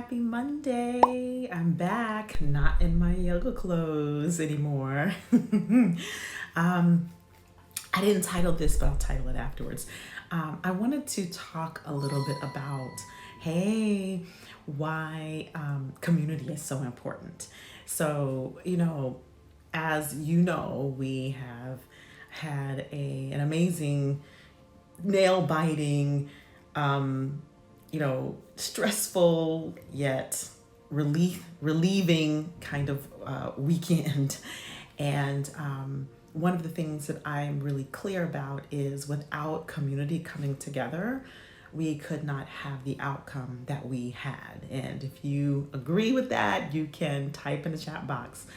Happy Monday. I'm back, not in my yoga clothes anymore. I didn't title this, but I'll title it afterwards. I wanted to talk a little bit about, hey, why community is so important. So, as you know, we have had an amazing, nail biting, stressful yet relieving kind of weekend. And one of the things that I'm really clear about is without community coming together, we could not have the outcome that we had. And if you agree with that, you can type in the chat box.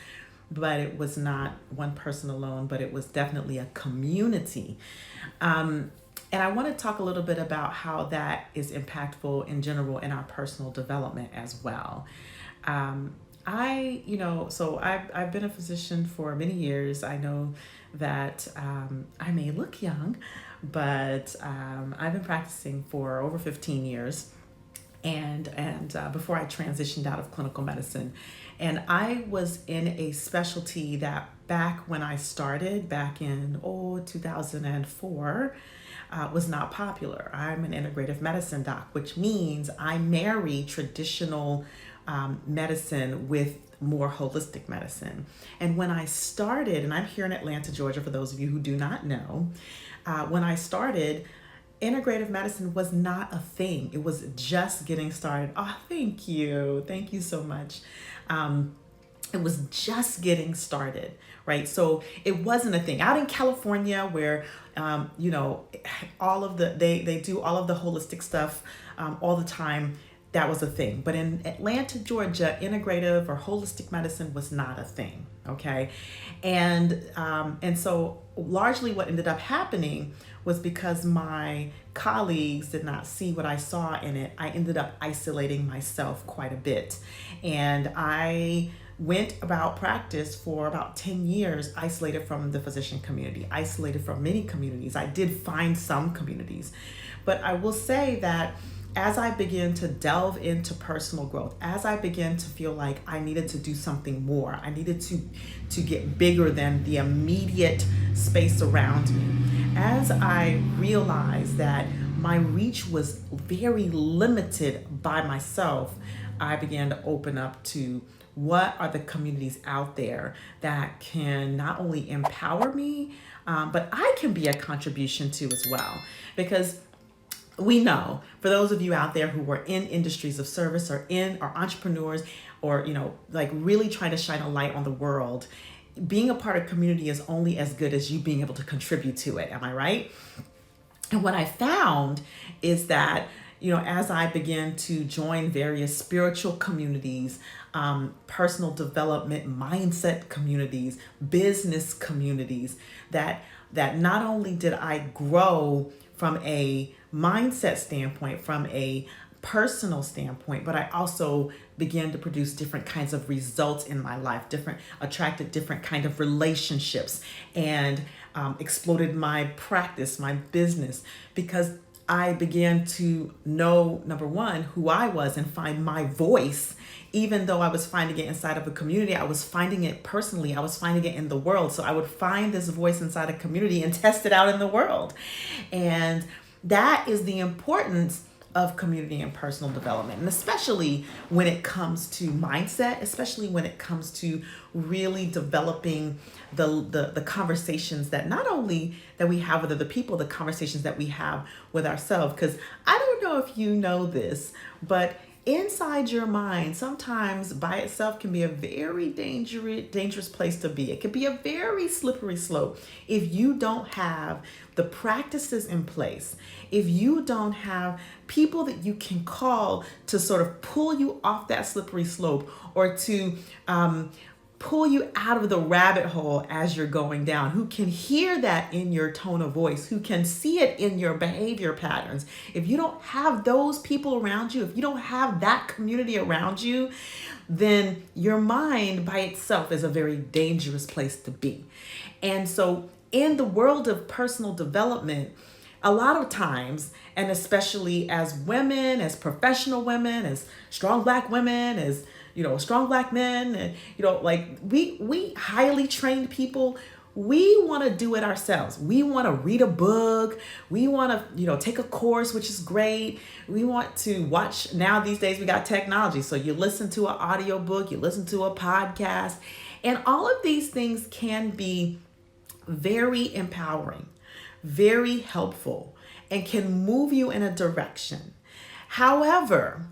But it was not one person alone, but it was definitely a community. And I want to talk a little bit about how that is impactful in general in our personal development as well. I've been a physician for many years. I know that I may look young, but I've been practicing for over 15 years. And before I transitioned out of clinical medicine. And I was in a specialty that back when I started, back in 2004, was not popular. I'm an integrative medicine doc, which means I marry traditional medicine with more holistic medicine. And when I started, and I'm here in Atlanta, Georgia, for those of you who do not know, when I started, integrative medicine was not a thing. It was just getting started. Oh, thank you. Thank you so much. It was just getting started, right? So it wasn't a thing. Out in California where, all of they do all of the holistic stuff all the time, that was a thing. But in Atlanta, Georgia, integrative or holistic medicine was not a thing, okay? And so largely what ended up happening was because my colleagues did not see what I saw in it, I ended up isolating myself quite a bit. And I went about practice for about 10 years, isolated from the physician community, isolated from many communities. I did find some communities, but I will say that as I began to delve into personal growth, as I began to feel like I needed to do something more, I needed to get bigger than the immediate space around me, as I realized that my reach was very limited by myself, I began to open up to what are the communities out there that can not only empower me, but I can be a contribution to as well. Because we know, for those of you out there who are in industries of service or entrepreneurs or, really trying to shine a light on the world, being a part of community is only as good as you being able to contribute to it. Am I right? And what I found is that, as I began to join various spiritual communities, personal development, mindset communities, business communities, that not only did I grow from a mindset standpoint, from a personal standpoint, but I also began to produce different kinds of results in my life, attracted different kind of relationships, and exploded my practice, my business, because I began to know, number one, who I was and find my voice. Even though I was finding it inside of a community, I was finding it personally. I was finding it in the world. So I would find this voice inside a community and test it out in the world. And that is the importance of community and personal development, and especially when it comes to mindset, especially when it comes to really developing the conversations that not only that we have with other people, the conversations that we have with ourselves. Because I don't know if you know this, but inside your mind, sometimes by itself can be a very dangerous place to be. It can be a very slippery slope if you don't have the practices in place, if you don't have people that you can call to sort of pull you off that slippery slope, or to pull you out of the rabbit hole as you're going down, who can hear that in your tone of voice, who can see it in your behavior patterns. If you don't have those people around you, if you don't have that community around you, then your mind by itself is a very dangerous place to be. And so in the world of personal development, a lot of times, and especially as women, as professional women, as strong Black women, as strong Black men, and like we highly trained people, we want to do it ourselves. We want to read a book. We want to, take a course, which is great. We want to watch. Now these days we got technology. So you listen to an audio book, you listen to a podcast, and all of these things can be very empowering, very helpful, and can move you in a direction. However,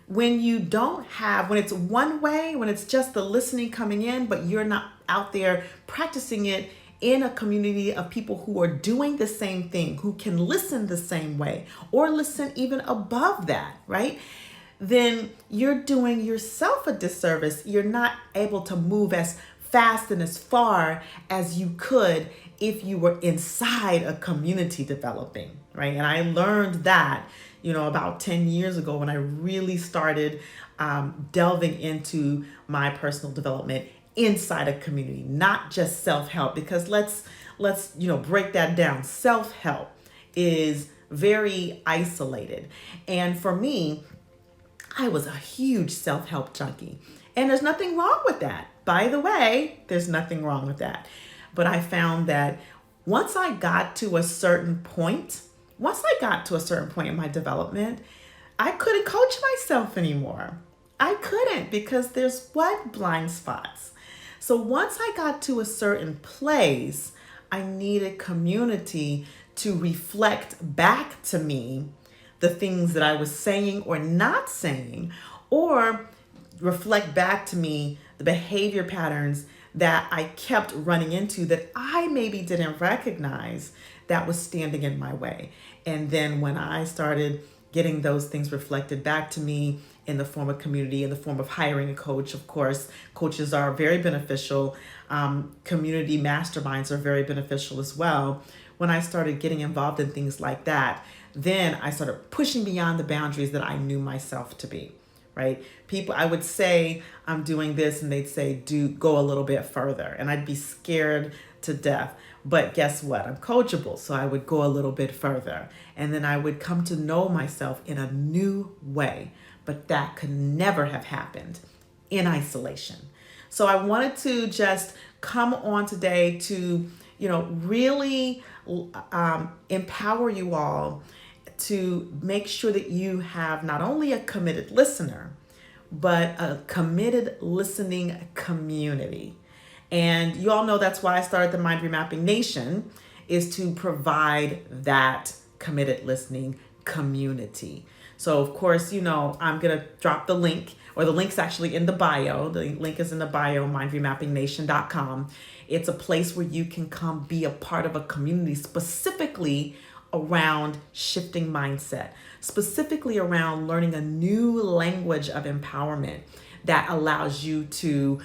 when it's one way, when it's just the listening coming in, but you're not out there practicing it in a community of people who are doing the same thing, who can listen the same way, or listen even above that, right? Then you're doing yourself a disservice. You're not able to move as fast and as far as you could if you were inside a community developing, right? And I learned that about 10 years ago when I really started delving into my personal development inside a community, not just self-help, because let's break that down. Self-help is very isolated. And for me, I was a huge self-help junkie. And there's nothing wrong with that. By the way, there's nothing wrong with that. But I found that once I got to a certain point in my development, I couldn't coach myself anymore. I couldn't, because there's blind spots. So once I got to a certain place, I needed community to reflect back to me the things that I was saying or not saying, or reflect back to me the behavior patterns that I kept running into that I maybe didn't recognize that was standing in my way. And then when I started getting those things reflected back to me in the form of community, in the form of hiring a coach, of course, coaches are very beneficial. Community masterminds are very beneficial as well. When I started getting involved in things like that, then I started pushing beyond the boundaries that I knew myself to be, right? People, I would say, I'm doing this, and they'd say, go a little bit further. And I'd be scared to death. But guess what? I'm coachable. So I would go a little bit further. And then I would come to know myself in a new way. But that could never have happened in isolation. So I wanted to just come on today to, really empower you all to make sure that you have not only a committed listener, but a committed listening community. And you all know that's why I started the Mind Remapping Nation, is to provide that committed listening community. So of course, I'm going to drop the link, or the link's actually in the bio. The link is in the bio, mindremappingnation.com. It's a place where you can come be a part of a community specifically around shifting mindset, specifically around learning a new language of empowerment that allows you to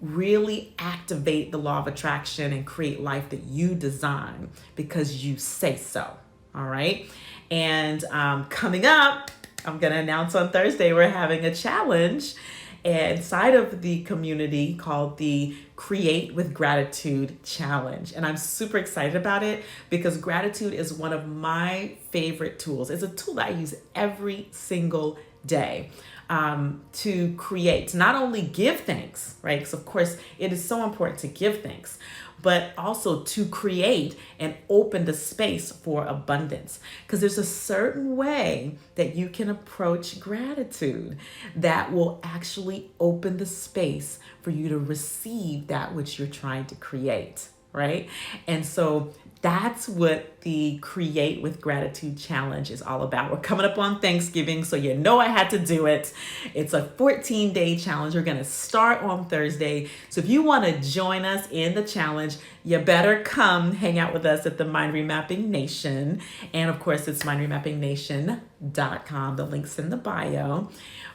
really activate the law of attraction and create life that you design because you say so. All right. And coming up, I'm going to announce on Thursday, we're having a challenge inside of the community called the Create with Gratitude Challenge. And I'm super excited about it because gratitude is one of my favorite tools. It's a tool that I use every single day to create, to not only give thanks, right? Because of course it is so important to give thanks, but also to create and open the space for abundance. Because there's a certain way that you can approach gratitude that will actually open the space for you to receive that which you're trying to create, right? And so that's what the Create with Gratitude Challenge is all about. We're coming up on Thanksgiving, so I had to do it. It's a 14-day challenge. We're going to start on Thursday. So if you want to join us in the challenge, you better come hang out with us at the Mind Remapping Nation. And of course, it's mindremappingnation.com. The link's in the bio.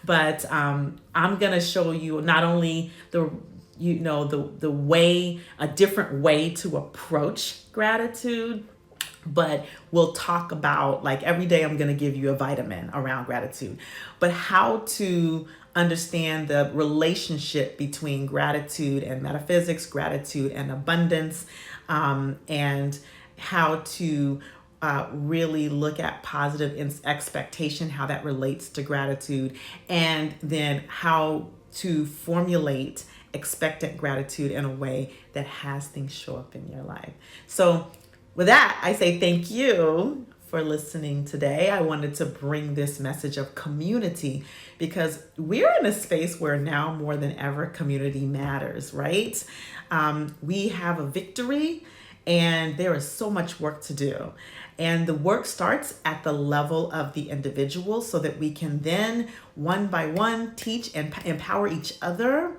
But I'm going to show you not only the way, a different way to approach gratitude, but we'll talk about, like, every day I'm going to give you a vitamin around gratitude, but how to understand the relationship between gratitude and metaphysics, gratitude and abundance, and how to really look at positive expectation, how that relates to gratitude, and then how to formulate expectant gratitude in a way that has things show up in your life. So with that, I say thank you for listening today. I wanted to bring this message of community because we're in a space where now more than ever community matters, right? We have a victory and there is so much work to do. And the work starts at the level of the individual so that we can then one by one teach and empower each other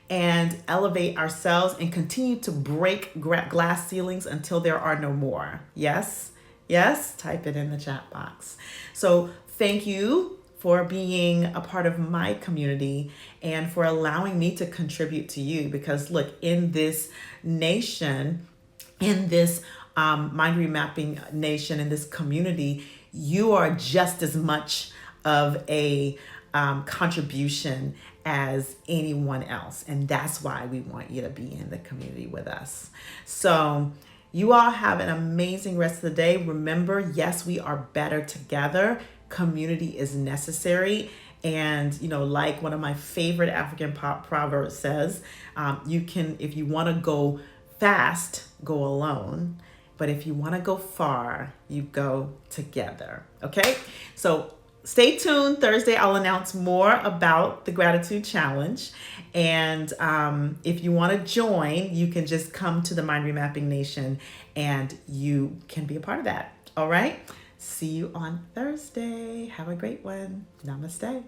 and elevate ourselves and continue to break glass ceilings until there are no more. Yes? Yes? Type it in the chat box. So thank you for being a part of my community and for allowing me to contribute to you, because look, in this nation, in this mind remapping nation, in this community, you are just as much of a contribution as anyone else. And that's why we want you to be in the community with us. So you all have an amazing rest of the day. Remember, yes, we are better together. Community is necessary. And, you know, like one of my favorite African proverbs says, you can, if you want to go fast, go alone. But if you want to go far, you go together. Okay? So stay tuned. Thursday, I'll announce more about the Gratitude Challenge. And if you want to join, you can just come to the Mind Remapping Nation and you can be a part of that. All right? See you on Thursday. Have a great one. Namaste.